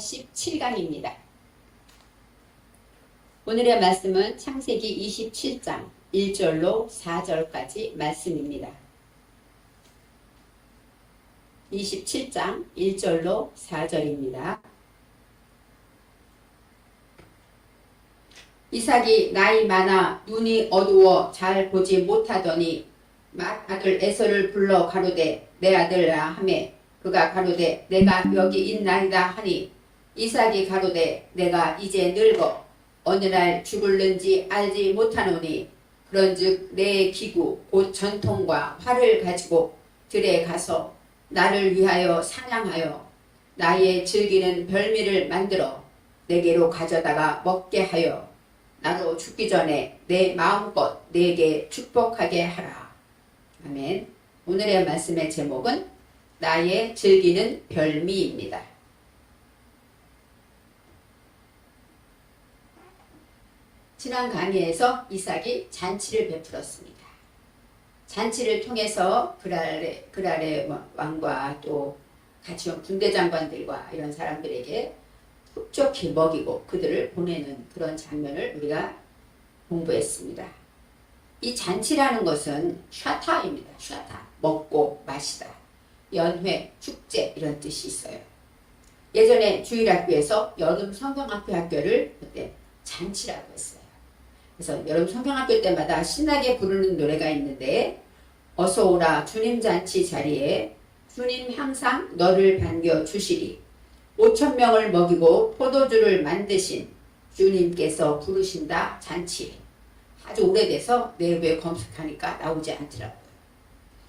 47강입니다. 오늘의 말씀은 창세기 27장 1절로 4절까지 말씀입니다. 27장 1절로 4절입니다. 이삭이 나이 많아 눈이 어두워 잘 보지 못하더니 맏아들 에서를 불러 가로되 내 아들아 하매 그가 가로되 내가 여기 있나이다 하니 이삭이 가로되 내가 이제 늙어 어느 날 죽을는지 알지 못하노니 그런즉 내 기구 곧 전통과 활을 가지고 들에 가서 나를 위하여 사냥하여 나의 즐기는 별미를 만들어 내게로 가져다가 먹게 하여 나도 죽기 전에 내 마음껏 내게 축복하게 하라. 아멘. 오늘의 말씀의 제목은 나의 즐기는 별미입니다. 지난 강의에서 이삭이 잔치를 베풀었습니다. 잔치를 통해서 그랄의 왕과 또 같이 온 군대 장관들과 이런 사람들에게 흡족히 먹이고 그들을 보내는 그런 장면을 우리가 공부했습니다. 이 잔치라는 것은 샤타입니다. 샤타, 먹고 마시다. 연회, 축제 이런 뜻이 있어요. 예전에 주일학교에서 여름 성경학교 학교를 그때 잔치라고 했어요. 그래서 여름 성경학교 때마다 신나게 부르는 노래가 있는데 어서 오라 주님 잔치 자리에 주님 항상 너를 반겨 주시리 5,000명을 먹이고 포도주를 만드신 주님께서 부르신다 잔치. 아주 오래돼서 내부에 검색하니까 나오지 않더라고요.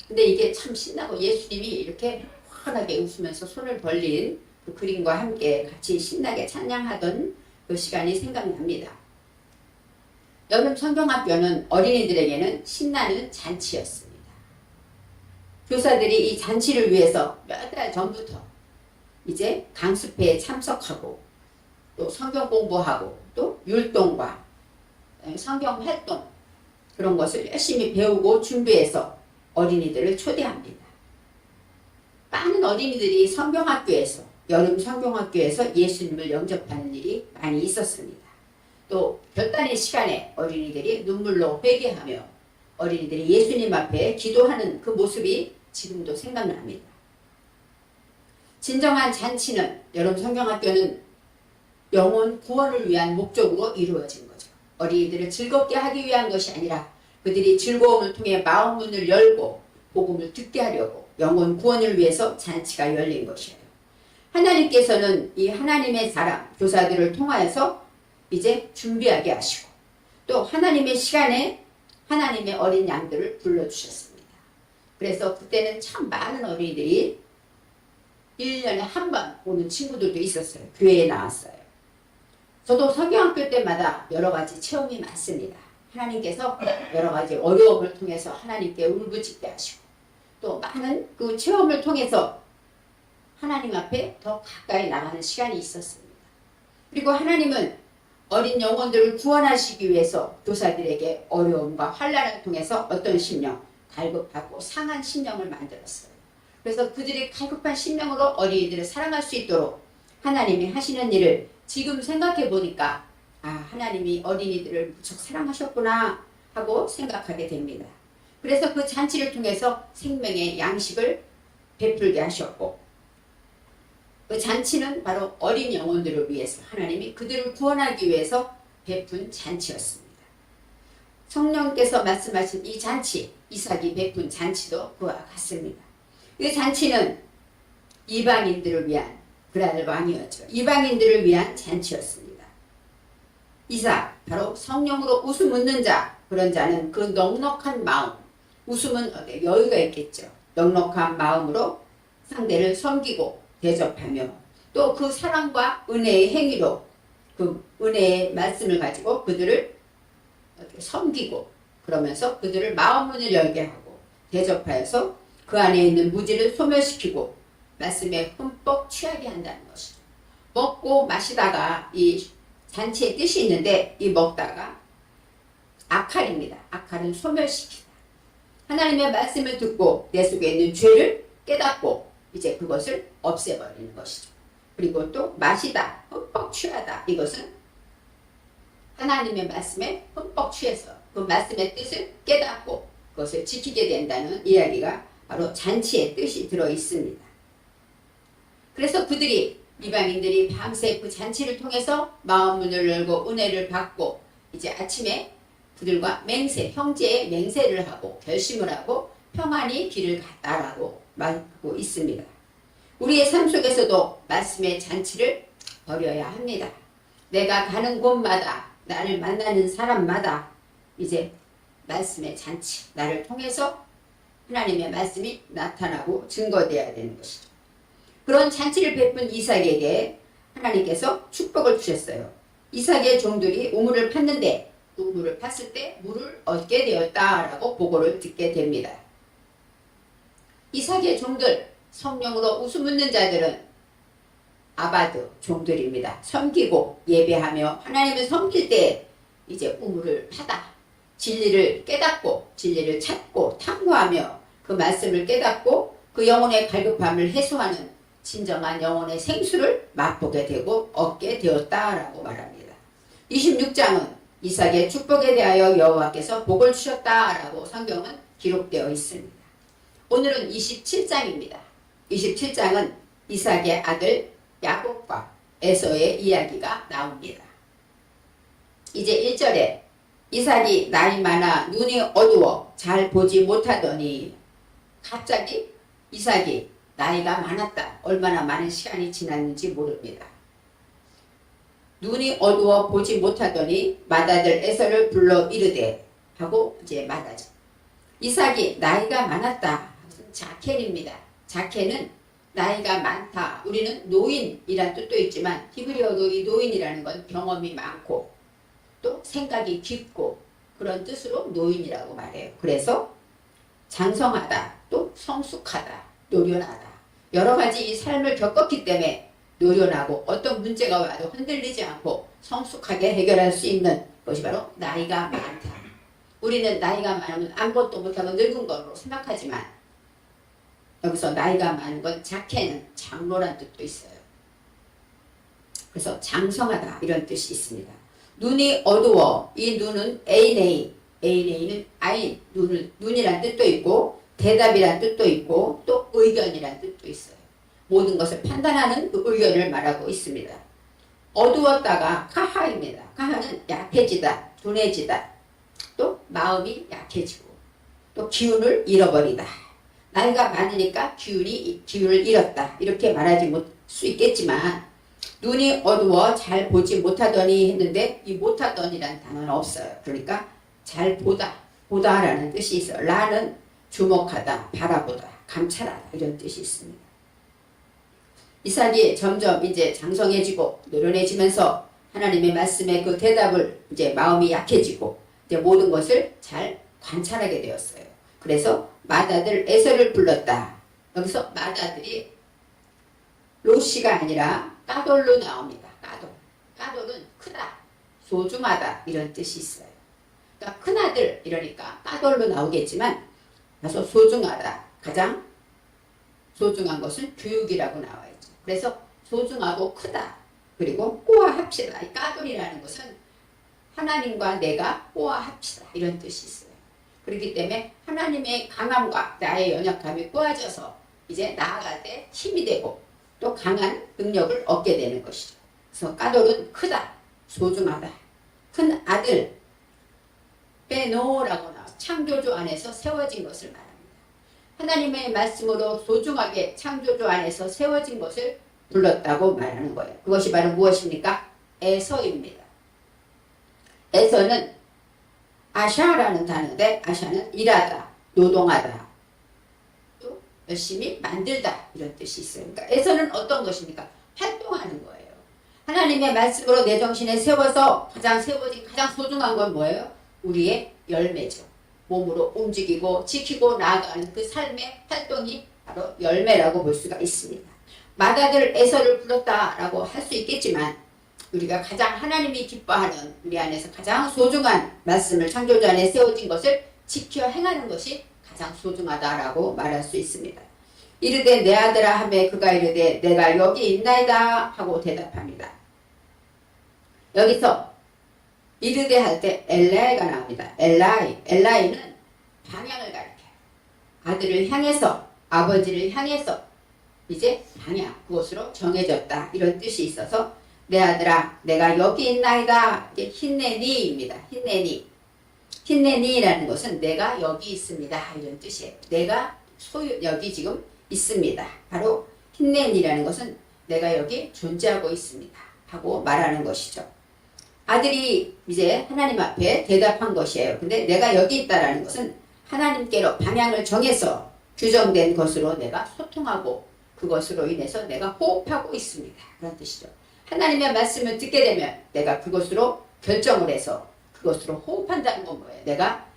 근데 이게 참 신나고 예수님이 이렇게 환하게 웃으면서 손을 벌린 그 그림과 함께 같이 신나게 찬양하던 그 시간이 생각납니다. 여름 성경학교는 어린이들에게는 신나는 잔치였습니다. 교사들이 이 잔치를 위해서 몇 달 전부터 이제 강습회에 참석하고 또 성경 공부하고 또 율동과 성경 활동 그런 것을 열심히 배우고 준비해서 어린이들을 초대합니다. 많은 어린이들이 성경학교에서 여름 성경학교에서 예수님을 영접하는 일이 많이 있었습니다. 또 별단의 시간에 어린이들이 눈물로 회개하며 어린이들이 예수님 앞에 기도하는 그 모습이 지금도 생각납니다. 진정한 잔치는 여름 성경학교는 영혼 구원을 위한 목적으로 이루어진 거죠. 어린이들을 즐겁게 하기 위한 것이 아니라 그들이 즐거움을 통해 마음 문을 열고 복음을 듣게 하려고 영혼 구원을 위해서 잔치가 열린 것이에요. 하나님께서는 이 하나님의 사람 교사들을 통하여서 이제 준비하게 하시고 또 하나님의 시간에 하나님의 어린 양들을 불러주셨습니다. 그래서 그때는 참 많은 어린이들이 1년에 한 번 오는 친구들도 있었어요. 교회에 나왔어요. 저도 성경학교 때마다 여러 가지 체험이 많습니다. 하나님께서 여러 가지 어려움을 통해서 하나님께 울부짖게 하시고 또 많은 그 체험을 통해서 하나님 앞에 더 가까이 나가는 시간이 있었습니다. 그리고 하나님은 어린 영혼들을 구원하시기 위해서 교사들에게 어려움과 환난을 통해서 어떤 심령, 갈급하고 상한 심령을 만들었어요. 그래서 그들의 갈급한 심령으로 어린이들을 사랑할 수 있도록 하나님이 하시는 일을 지금 생각해 보니까 하나님이 어린이들을 무척 사랑하셨구나 하고 생각하게 됩니다. 그래서 그 잔치를 통해서 생명의 양식을 베풀게 하셨고 그 잔치는 바로 어린 영혼들을 위해서 하나님이 그들을 구원하기 위해서 베푼 잔치였습니다. 성령께서 말씀하신 이 잔치, 이삭이 베푼 잔치도 그와 같습니다. 이 잔치는 이방인들을 위한 그랄 왕이었죠. 이방인들을 위한 잔치였습니다. 이삭, 바로 성령으로 웃음 웃는 자, 그런 자는 그 넉넉한 마음, 웃음은 여유가 있겠죠. 넉넉한 마음으로 상대를 섬기고 대접하며 또 그 사랑과 은혜의 행위로 그 은혜의 말씀을 가지고 그들을 섬기고 그러면서 그들을 마음문을 열게 하고 대접하여서 그 안에 있는 무지를 소멸시키고 말씀에 흠뻑 취하게 한다는 것이죠. 먹고 마시다가 이 잔치의 뜻이 있는데 이 먹다가 아칼입니다. 아칼은 소멸시키다. 하나님의 말씀을 듣고 내 속에 있는 죄를 깨닫고 이제 그것을 없애버리는 것이죠. 그리고 또 마시다, 흠뻑 취하다. 이것은 하나님의 말씀에 흠뻑 취해서 그 말씀의 뜻을 깨닫고 그것을 지키게 된다는 이야기가 바로 잔치의 뜻이 들어 있습니다. 그래서 그들이 이방인들이 밤새 그 잔치를 통해서 마음 문을 열고 은혜를 받고 이제 아침에 그들과 맹세, 형제의 맹세를 하고 결심을 하고 평안히 길을 갔다라고 말하고 있습니다. 우리의 삶 속에서도 말씀의 잔치를 벌여야 합니다. 내가 가는 곳마다 나를 만나는 사람마다 이제 말씀의 잔치, 나를 통해서 하나님의 말씀이 나타나고 증거되어야 되는 것이죠. 그런 잔치를 베푼 이삭에게 하나님께서 축복을 주셨어요. 이삭의 종들이 우물을 팠는데 우물을 팠을 때 물을 얻게 되었다라고 보고를 듣게 됩니다. 이삭의 종들, 성령으로 웃음 웃는 자들은 아바드 종들입니다. 섬기고 예배하며 하나님을 섬길 때 이제 우물을 파다. 진리를 깨닫고 진리를 찾고 탐구하며 그 말씀을 깨닫고 그 영혼의 갈급함을 해소하는 진정한 영혼의 생수를 맛보게 되고 얻게 되었다라고 말합니다. 26장은 이삭의 축복에 대하여 여호와께서 복을 주셨다라고 성경은 기록되어 있습니다. 오늘은 27장입니다. 27장은 이삭의 아들 야곱과 에서의 이야기가 나옵니다. 이제 1절에 이삭이 나이 많아 눈이 어두워 잘 보지 못하더니 갑자기 이삭이 나이가 많았다. 얼마나 많은 시간이 지났는지 모릅니다. 눈이 어두워 보지 못하더니 맏아들 에서를 불러 이르되 하고 이제 말하죠. 이삭이 나이가 많았다. 자켄입니다. 자켄은 나이가 많다. 우리는 노인이란 뜻도 있지만 히브리어도 이 노인이라는 건 경험이 많고 또 생각이 깊고 그런 뜻으로 노인이라고 말해요. 그래서 장성하다, 또 성숙하다, 노련하다. 여러 가지 이 삶을 겪었기 때문에 노련하고 어떤 문제가 와도 흔들리지 않고 성숙하게 해결할 수 있는 것이 바로 나이가 많다. 우리는 나이가 많으면 아무것도 못하고 늙은 걸로 생각하지만 여기서 나이가 많은 건 자케는 장로란 뜻도 있어요. 그래서 장성하다 이런 뜻이 있습니다. 눈이 어두워. 이 눈은 에이네이는 아인, 눈이란 뜻도 있고 대답이란 뜻도 있고 또 의견이란 뜻도 있어요. 모든 것을 판단하는 그 의견을 말하고 있습니다. 어두웠다가 카하입니다. 카하는 약해지다, 둔해지다, 또 마음이 약해지고 또 기운을 잃어버리다. 나이가 많으니까 기운을 잃었다. 이렇게 말하지 못 수 있겠지만 눈이 어두워 잘 보지 못하더니 했는데 이 못하더니라는 단어는 없어요. 그러니까 잘 보다라는 뜻이 있어요. 라는 주목하다, 바라보다, 감찰하다 이런 뜻이 있습니다. 이삭이 점점 이제 장성해지고 노련해지면서 하나님의 말씀에 그 대답을 이제 마음이 약해지고 이제 모든 것을 잘 관찰하게 되었어요. 그래서 맏아들 에서를 불렀다. 여기서 맏아들이 로시가 아니라 까돌로 나옵니다. 까돌은 크다, 소중하다 이런 뜻이 있어요. 그러니까 큰아들 이러니까 까돌로 나오겠지만 그래서 소중하다. 가장 소중한 것은 교육이라고 나와 있죠. 그래서 소중하고 크다. 그리고 꼬아합시다. 이 까돌이라는 것은 하나님과 내가 꼬아합시다. 이런 뜻이 있어요. 그렇기 때문에 하나님의 강함과 나의 연약함이 꼬아져서 이제 나아갈 때 힘이 되고 또 강한 능력을 얻게 되는 것이죠. 그래서 까돌은 크다, 소중하다. 큰 아들, 베노라고 나와 창조주 안에서 세워진 것을 말합니다. 하나님의 말씀으로 소중하게 창조주 안에서 세워진 것을 불렀다고 말하는 거예요. 그것이 바로 무엇입니까? 에서입니다. 에서는 아샤라는 단어인데 아샤는 일하다, 노동하다, 또 열심히 만들다 이런 뜻이 있어요. 그러니까 에서는 어떤 것입니까? 활동하는 거예요. 하나님의 말씀으로 내 정신에 세워서 세워진 가장 소중한 건 뭐예요? 우리의 열매죠. 몸으로 움직이고 지키고 나아가는 그 삶의 활동이 바로 열매라고 볼 수가 있습니다. 맏아들 에서를 불렀다라고 할 수 있겠지만 우리가 가장 하나님이 기뻐하는 우리 안에서 가장 소중한 말씀을 창조주 안에 세워진 것을 지켜 행하는 것이 가장 소중하다라고 말할 수 있습니다. 이르되 내 아들아 하매 그가 이르되 내가 여기 있나이다 하고 대답합니다. 여기서 이르되 할 때 엘라이가 나옵니다. 엘라이는 방향을 가리켜요. 아들을 향해서, 아버지를 향해서 이제 방향, 그곳으로 정해졌다, 이런 뜻이 있어서 내 아들아 내가 여기 있나이다. 이게 힌내니입니다. 힌내니라는 것은 내가 여기 있습니다, 이런 뜻이에요. 내가 여기 지금 있습니다. 바로 힌내니라는 것은 내가 여기 존재하고 있습니다 하고 말하는 것이죠. 아들이 이제 하나님 앞에 대답한 것이에요. 근데 내가 여기 있다라는 것은 하나님께로 방향을 정해서 규정된 것으로 내가 소통하고 그것으로 인해서 내가 호흡하고 있습니다, 그런 뜻이죠. 하나님의 말씀을 듣게 되면 내가 그것으로 결정을 해서 그것으로 호흡한다는 건 뭐예요? 내가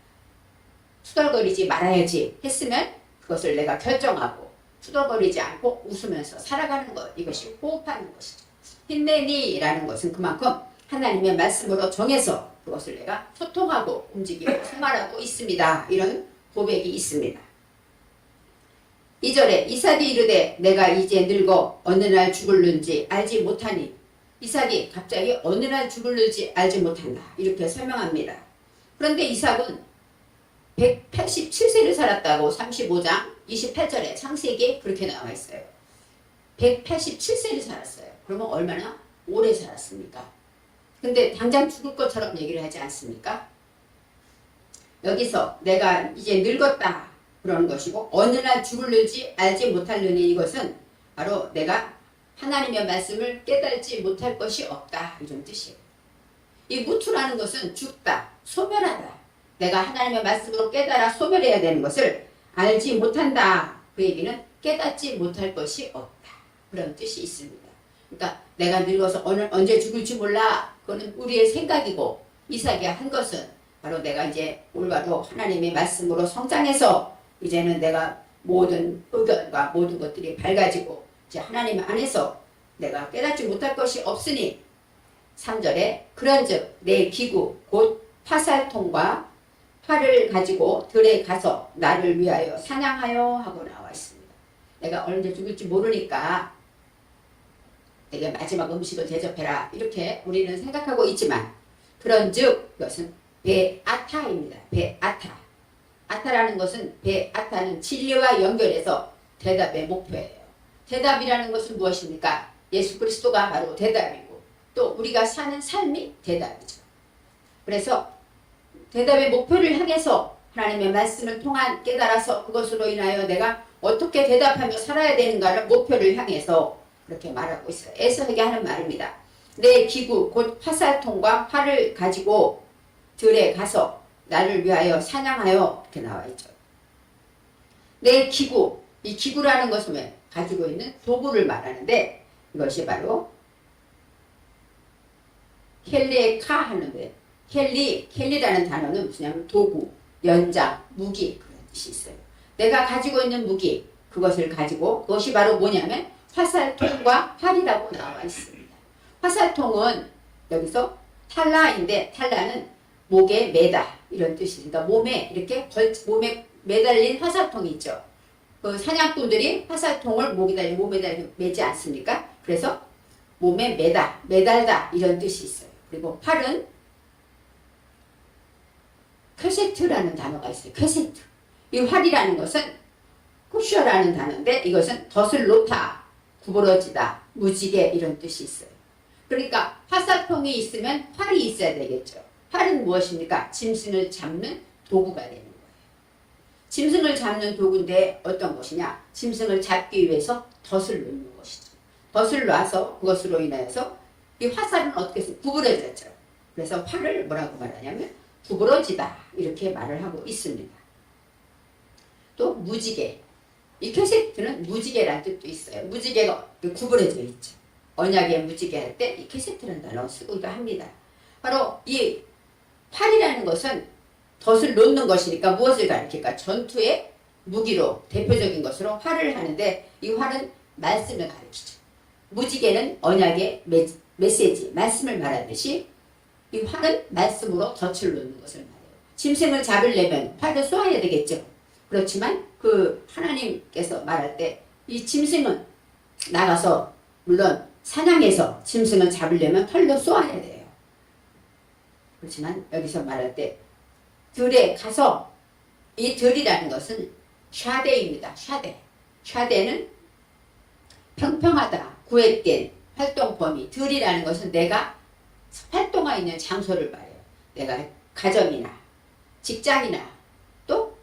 투덜거리지 말아야지 했으면 그것을 내가 결정하고 투덜거리지 않고 웃으면서 살아가는 것, 이것이 호흡하는 것이죠. 힌내니라는 것은 그만큼 하나님의 말씀으로 정해서 그것을 내가 소통하고 움직이고 생활하고 있습니다, 이런 고백이 있습니다. 2절에 이삭이 이르되 내가 이제 늙어 어느 날 죽을는지 알지 못하니, 이삭이 갑자기 어느 날 죽을는지 알지 못한다, 이렇게 설명합니다. 그런데 이삭은 187세를 살았다고 35장 28절에 창세기에 그렇게 나와 있어요. 187세를 살았어요. 그러면 얼마나 오래 살았습니까? 근데 당장 죽을 것처럼 얘기를 하지 않습니까? 여기서 내가 이제 늙었다 그러는 것이고 어느 날 죽을는지 알지 못하려니, 이것은 바로 내가 하나님의 말씀을 깨달지 못할 것이 없다, 이런 뜻이에요. 이 무투라는 것은 죽다, 소멸하다. 내가 하나님의 말씀으로 깨달아 소멸해야 되는 것을 알지 못한다, 그 얘기는 깨닫지 못할 것이 없다, 그런 뜻이 있습니다. 그러니까 내가 늙어서 언제 죽을지 몰라, 그거는 우리의 생각이고, 이삭이 한 것은 바로 내가 이제 올바로 하나님의 말씀으로 성장해서 이제는 내가 모든 의견과 모든 것들이 밝아지고 이제 하나님 안에서 내가 깨닫지 못할 것이 없으니, 3절에 그런즉 내 기구 곧 화살통과 활을 가지고 들에 가서 나를 위하여 사냥하여 하고 나와 있습니다. 내가 언제 죽을지 모르니까 내게 마지막 음식을 대접해라, 이렇게 우리는 생각하고 있지만, 그런즉 이것은 베아타입니다. 베아타. 아타라는 것은, 베아타는 진리와 연결해서 대답의 목표예요. 대답이라는 것은 무엇입니까? 예수 그리스도가 바로 대답이고 또 우리가 사는 삶이 대답이죠. 그래서 대답의 목표를 향해서 하나님의 말씀을 통한 깨달아서 그것으로 인하여 내가 어떻게 대답하며 살아야 되는가를 목표를 향해서 그렇게 말하고 있어요. 에서에게 하는 말입니다. 내 기구 곧 화살통과 활을 가지고 들에 가서 나를 위하여 사냥하여, 이렇게 나와 있죠. 내 기구, 이 기구라는 것은 가지고 있는 도구를 말하는데, 이것이 바로 켈리에카 하는데, 켈리라는 단어는 무슨 도구, 연장, 무기, 그런 뜻이 있어요. 내가 가지고 있는 무기, 그것을 가지고, 그것이 바로 뭐냐면 화살통과 활이라고 나와 있습니다. 화살통은 여기서 탈라인데, 탈라는 목에 매다, 이런 뜻이니까 몸에 이렇게 몸에 매달린 화살통이 있죠. 그 사냥꾼들이 화살통을 몸에다 매지 않습니까? 그래서 몸에 매달다, 이런 뜻이 있어요. 그리고 활은 퀘세트라는 단어가 있어요. 퀘세트. 이 활이라는 것은 쿠셔라는 단어인데, 이것은 덫을 놓다, 구부러지다, 무지개, 이런 뜻이 있어요. 그러니까 화살통이 있으면 활이 있어야 되겠죠. 활은 무엇입니까? 짐승을 잡는 도구가 되는 거예요. 짐승을 잡는 도구인데 어떤 것이냐? 짐승을 잡기 위해서 덫을 놓는 것이죠. 덫을 놔서 그것으로 인해서 이 화살은 어떻게 해서 구부러졌죠. 그래서 활을 뭐라고 말하냐면 구부러지다, 이렇게 말을 하고 있습니다. 또 무지개. 이 퀘세트는 무지개라는 뜻도 있어요. 무지개가 구부러져 있죠. 언약의 무지개 할 때 이 퀘세트라는 단어를 쓰기도 합니다. 바로 이 활이라는 것은 덫을 놓는 것이니까 무엇을 가리킬까? 전투의 무기로 대표적인 것으로 활을 하는데, 이 활은 말씀을 가리키죠. 무지개는 언약의 메시지, 말씀을 말하듯이 이 활은 말씀으로 덫을 놓는 것을 말해요. 짐승을 잡으려면 활을 쏘아야 되겠죠. 그렇지만 그 하나님께서 말할 때 이 짐승은 나가서 물론 사냥해서 짐승을 잡으려면 활로 쏘아야 돼요. 그렇지만 여기서 말할 때 들에 가서 이 들이라는 것은 샤데입니다. 샤데. 샤데는 평평하다, 구획된 활동 범위. 들이라는 것은 내가 활동할 있는 장소를 말해요. 내가 가정이나 직장이나 또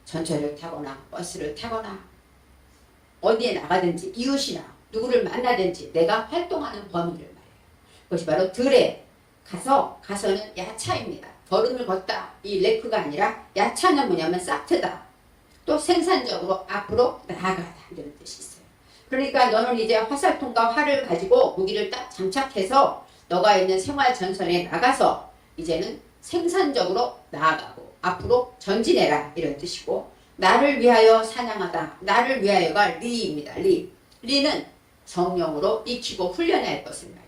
전철을 타거나 버스를 타거나 어디에 나가든지 이웃이나 누구를 만나든지 내가 활동하는 범위를 말해요. 그것이 바로 들에 가서는 야차입니다. 걸음을 걷다. 이 레크가 아니라 야차는 뭐냐면 사트다. 또 생산적으로 앞으로 나아가다 이런 뜻이 있어요. 그러니까 너는 이제 화살통과 활을 가지고 무기를 딱 장착해서 너가 있는 생활 전선에 나가서 이제는 생산적으로 나아가고 앞으로 전진해라 이런 뜻이고, 나를 위하여 사냥하다. 나를 위하여가 리입니다. 리는 성령으로 익히고 훈련할 것을 말해요.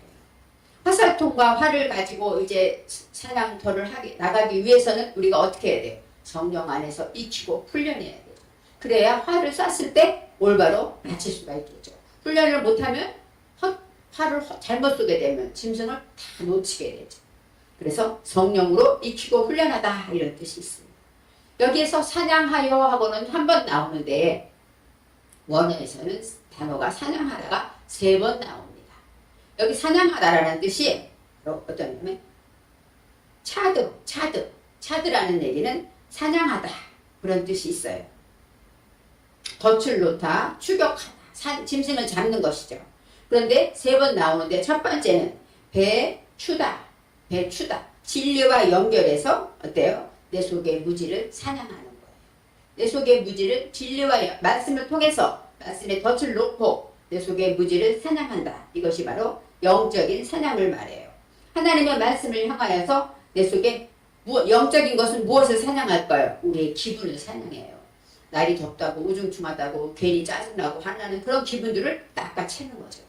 화살통과 활을 가지고 이제 사냥터를 나가기 위해서는 우리가 어떻게 해야 돼요? 성령 안에서 익히고 훈련해야 돼요. 그래야 활을 쐈을 때 올바로 맞힐 수가 있겠죠. 훈련을 못하면 활을 잘못 쏘게 되면 짐승을 다 놓치게 되죠. 그래서 성령으로 익히고 훈련하다 이런 뜻이 있습니다. 여기에서 사냥하여 하고는 한 번 나오는데 원어에서는 단어가 사냥하다가 3번 나옵니다. 여기 사냥하다라는 뜻이 어떠냐면 차드라는 얘기는 사냥하다 그런 뜻이 있어요. 덫을 놓다, 추격하다, 짐승을 잡는 것이죠. 그런데 3번 나오는데 첫 번째는 배추다. 진리와 연결해서 어때요? 내 속의 무지를 사냥하는 거예요. 내 속의 무지를 진리와 말씀을 통해서 말씀에 덫을 놓고 내 속의 무지를 사냥한다. 이것이 바로 영적인 사냥을 말해요. 하나님의 말씀을 향하여서 내 속에 영적인 것은 무엇을 사냥할까요? 우리의 기분을 사냥해요. 날이 덥다고 우중충하다고 괜히 짜증나고 화나는 그런 기분들을 낚아채는 거죠.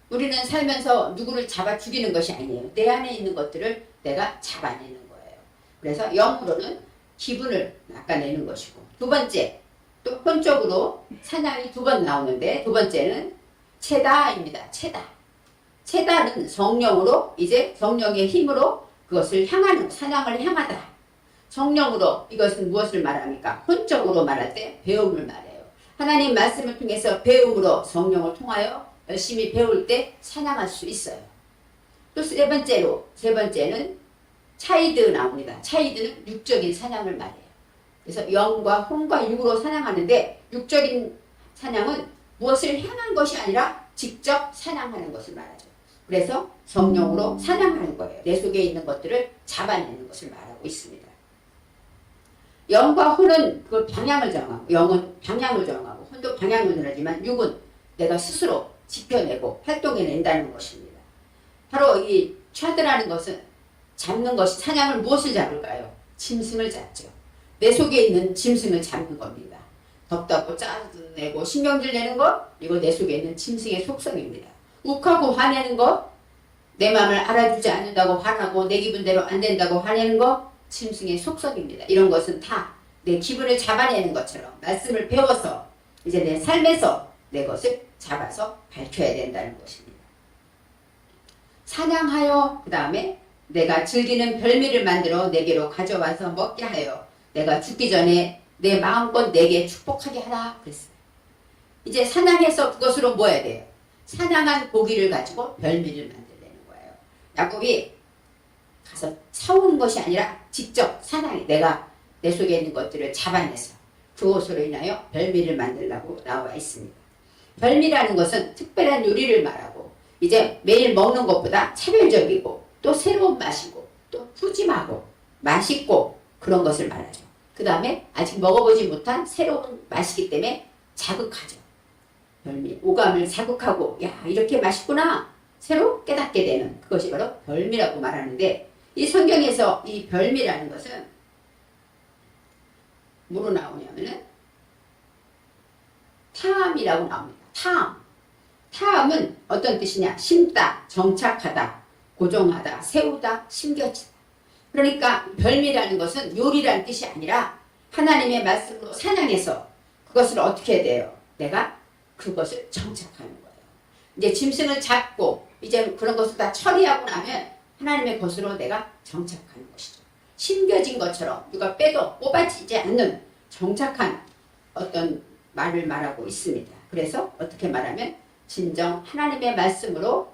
우리는 살면서 누구를 잡아 죽이는 것이 아니에요. 내 안에 있는 것들을 내가 잡아내는 거예요. 그래서 영으로는 기분을 낚아내는 것이고, 두 번째, 또 혼적으로 사냥이 2번 나오는데 두 번째는 체다입니다. 체다는 성령으로 이제 성령의 힘으로 그것을 향하는, 사냥을 향하다. 성령으로 이것은 무엇을 말합니까? 혼적으로 말할 때 배움을 말해요. 하나님 말씀을 통해서 배움으로 성령을 통하여 열심히 배울 때 사냥할 수 있어요. 또 세 번째는 차이드 나옵니다. 차이드는 육적인 사냥을 말해요. 그래서 영과 혼과 육으로 사냥하는데 육적인 사냥은 무엇을 향한 것이 아니라 직접 사냥하는 것을 말하죠. 그래서 성령으로 사냥하는 거예요. 내 속에 있는 것들을 잡아내는 것을 말하고 있습니다. 영과 혼은 그 방향을 정하고, 영은 방향을 정하고 혼도 방향을 정하지만 육은 내가 스스로 지켜내고 활동해낸다는 것입니다. 바로 이 차드라는 것은 잡는 것이, 사냥을 무엇을 잡을까요? 짐승을 잡죠. 내 속에 있는 짐승을 잡는 겁니다. 덥다고 짜증내고 신경질 내는 것, 이거 내 속에 있는 짐승의 속성입니다. 욱하고 화내는 것, 내 마음을 알아주지 않는다고 화나고 내 기분대로 안 된다고 화내는 것, 짐승의 속성입니다. 이런 것은 다 내 기분을 잡아내는 것처럼 말씀을 배워서 이제 내 삶에서 내 것을 잡아서 밝혀야 된다는 것입니다. 사냥하여, 그 다음에 내가 즐기는 별미를 만들어 내게로 가져와서 먹게 하여 내가 죽기 전에 내 마음껏 내게 축복하게 하라 그랬어요. 이제 사냥해서 그것으로 뭐 해야 돼요? 사냥한 고기를 가지고 별미를 만들려는 거예요. 야곱이 가서 사오는 것이 아니라 직접 사냥해, 내가 내 속에 있는 것들을 잡아내서 그것으로 인하여 별미를 만들라고 나와 있습니다. 별미라는 것은 특별한 요리를 말하고 이제 매일 먹는 것보다 차별적이고 또 새로운 맛이고 또 푸짐하고 맛있고 그런 것을 말하죠. 그 다음에 아직 먹어보지 못한 새로운 맛이기 때문에 자극하죠. 별미, 오감을 자극하고 야 이렇게 맛있구나 새로 깨닫게 되는 그것이 바로 별미라고 말하는데, 이 성경에서 이 별미라는 것은 뭐로 나오냐면은 탐이라고 나옵니다. 탐은 어떤 뜻이냐? 심다, 정착하다, 고정하다, 세우다, 심겨치다. 그러니까 별미라는 것은 요리라는 뜻이 아니라 하나님의 말씀으로 사냥해서 그것을 어떻게 해야 돼요? 내가 그것을 정착하는 거예요. 이제 짐승을 잡고 이제 그런 것을 다 처리하고 나면 하나님의 것으로 내가 정착하는 것이죠. 심겨진 것처럼 누가 빼도 뽑아지지 않는 정착한 어떤 말을 말하고 있습니다. 그래서 어떻게 말하면 진정 하나님의 말씀으로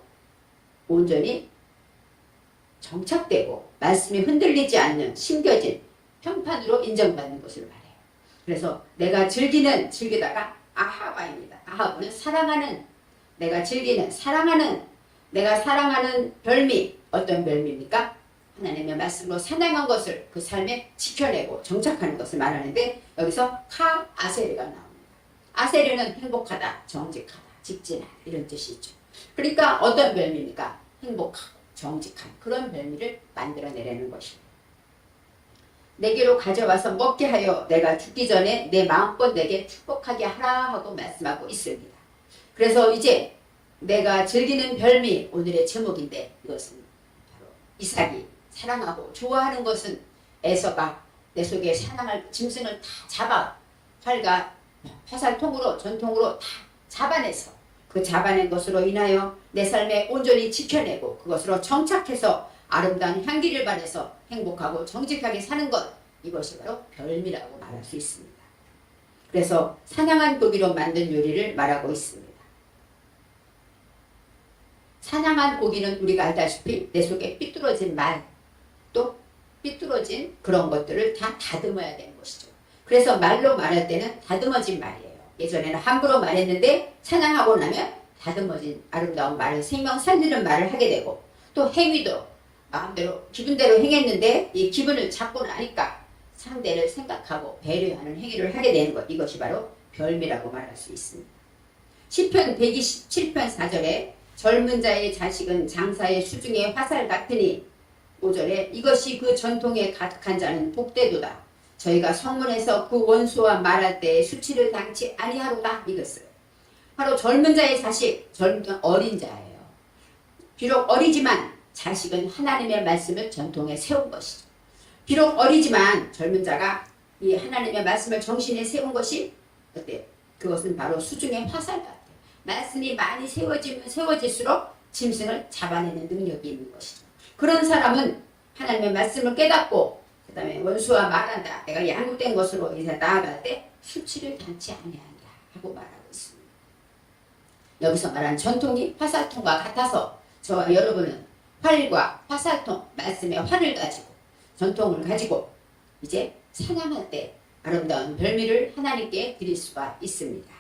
온전히 정착되고 말씀이 흔들리지 않는 심겨진 평판으로 인정받는 것을 말해요. 그래서 내가 즐기다가 아하바입니다. 아하브는 사랑하는, 내가 즐기는, 사랑하는, 내가 사랑하는 별미. 어떤 별미입니까? 하나님의 말씀으로 사냥한 것을 그 삶에 지켜내고 정착하는 것을 말하는데 여기서 카 아세르가 나옵니다. 아세르는 행복하다, 정직하다, 직진하다 이런 뜻이 있죠. 그러니까 어떤 별미입니까? 행복하고 정직한 그런 별미를 만들어내려는 것입니다. 내게로 가져와서 먹게 하여 내가 죽기 전에 내 마음껏 내게 축복하게 하라 하고 말씀하고 있습니다. 그래서 이제 내가 즐기는 별미 오늘의 제목인데 이것은 바로 이삭이 사랑하고 좋아하는 것은 에서가 내 속에 사랑할 짐승을 다 잡아 활과 화살통으로 전통으로 다 잡아내서 그 잡아낸 것으로 인하여 내 삶에 온전히 지켜내고 그것으로 정착해서 아름다운 향기를 발해서 행복하고 정직하게 사는 것, 이것이 바로 별미라고 말할 수 있습니다. 그래서 사냥한 고기로 만든 요리를 말하고 있습니다. 사냥한 고기는 우리가 알다시피 내 속에 삐뚤어진 말, 또 삐뚤어진 그런 것들을 다 다듬어야 되는 것이죠. 그래서 말로 말할 때는 다듬어진 말이에요. 예전에는 함부로 말했는데 사냥하고 나면 다듬어진 아름다운 말을 생명 살리는 말을 하게 되고 또 행위도 마음대로 기분대로 행했는데 이 기분을 잡고 나니까 상대를 생각하고 배려하는 행위를 하게 되는 것, 이것이 바로 별미라고 말할 수 있습니다. 시편 127편 4절에 젊은 자의 자식은 장사의 수중의 화살 같으니 5절에 이것이 그 전통에 가득한 자는 복되도다. 저희가 성문에서 그 원수와 말할 때에 수치를 당치 아니하로다. 이것을 바로 젊은 자의 자식, 젊은 어린 자예요. 비록 어리지만 자식은 하나님의 말씀을 전통에 세운 것이죠. 비록 어리지만 젊은 자가 이 하나님의 말씀을 정신에 세운 것이 어때요? 그것은 바로 수중의 화살 같아요. 말씀이 많이 세워지면 세워질수록 짐승을 잡아내는 능력이 있는 것이죠. 그런 사람은 하나님의 말씀을 깨닫고 그 다음에 원수와 말한다. 내가 양육된 것으로 이제 나아갈 때 수치를 당치 아니한다 하고 말하고 있습니다. 여기서 말한 전통이 화살통과 같아서 저와 여러분은 활과 화살통, 말씀의 활을 가지고 전통을 가지고 이제 사냥할 때 아름다운 별미를 하나님께 드릴 수가 있습니다.